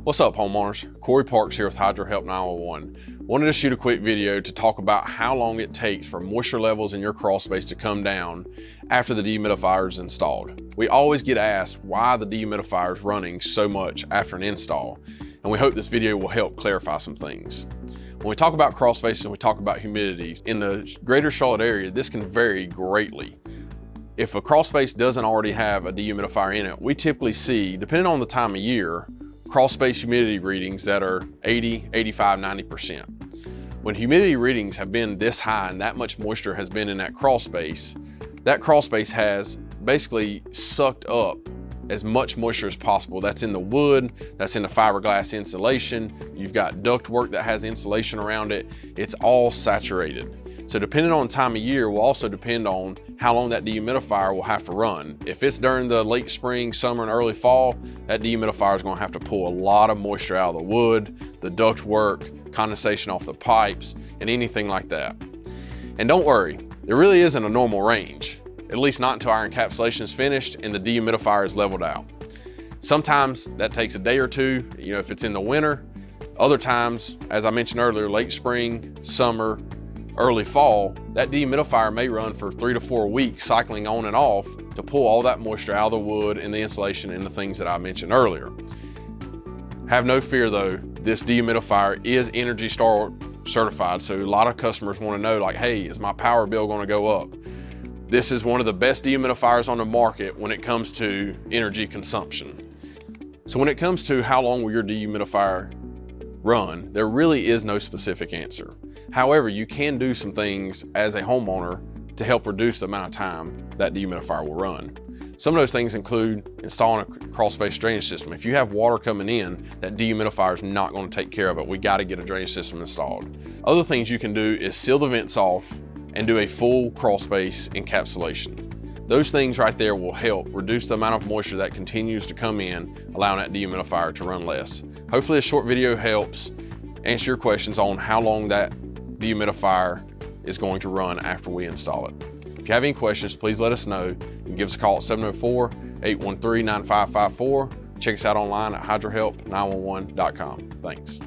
What's up, homeowners? Corey Parks here with Hydro Help 911. Wanted to shoot a quick video to talk about how long it takes for moisture levels in your crawl space to come down after the dehumidifier is installed. We always get asked why the dehumidifier is running so much after an install, and we hope this video will help clarify some things. When we talk about crawl spaces and we talk about humidities, in the greater Charlotte area, this can vary greatly. If a crawl space doesn't already have a dehumidifier in it, we typically see, depending on the time of year, crawl space humidity readings that are 80, 85, 90%. When humidity readings have been this high and that much moisture has been in that crawl space has basically sucked up as much moisture as possible. That's in the wood, that's in the fiberglass insulation. You've got ductwork that has insulation around it. It's all saturated. So depending on the time of year will also depend on how long that dehumidifier will have to run. If it's during the late spring, summer, and early fall, that dehumidifier is gonna have to pull a lot of moisture out of the wood, the ductwork, condensation off the pipes, and anything like that. And don't worry, there really isn't a normal range, at least not until our encapsulation is finished and the dehumidifier is leveled out. Sometimes that takes a day or two, if it's in the winter. Other times, as I mentioned earlier, late spring, summer, early fall, that dehumidifier may run for 3 to 4 weeks, cycling on and off to pull all that moisture out of the wood and the insulation and the things that I mentioned earlier. Have no fear though, this dehumidifier is ENERGY STAR certified, so a lot of customers want to know, like, hey, is my power bill going to go up? This is one of the best dehumidifiers on the market when it comes to energy consumption. So when it comes to how long will your dehumidifier run, there really is no specific answer. However, you can do some things as a homeowner to help reduce the amount of time that dehumidifier will run. Some of those things include installing a crawl space drainage system. If you have water coming in, that dehumidifier is not going to take care of it. We got to get a drainage system installed. Other things you can do is seal the vents off and do a full crawl space encapsulation. Those things right there will help reduce the amount of moisture that continues to come in, allowing that dehumidifier to run less. Hopefully this short video helps answer your questions on how long that dehumidifier is going to run after we install it. If you have any questions, please let us know. You can give us a call at 704-813-9554. Check us out online at hydrohelp911.com. Thanks.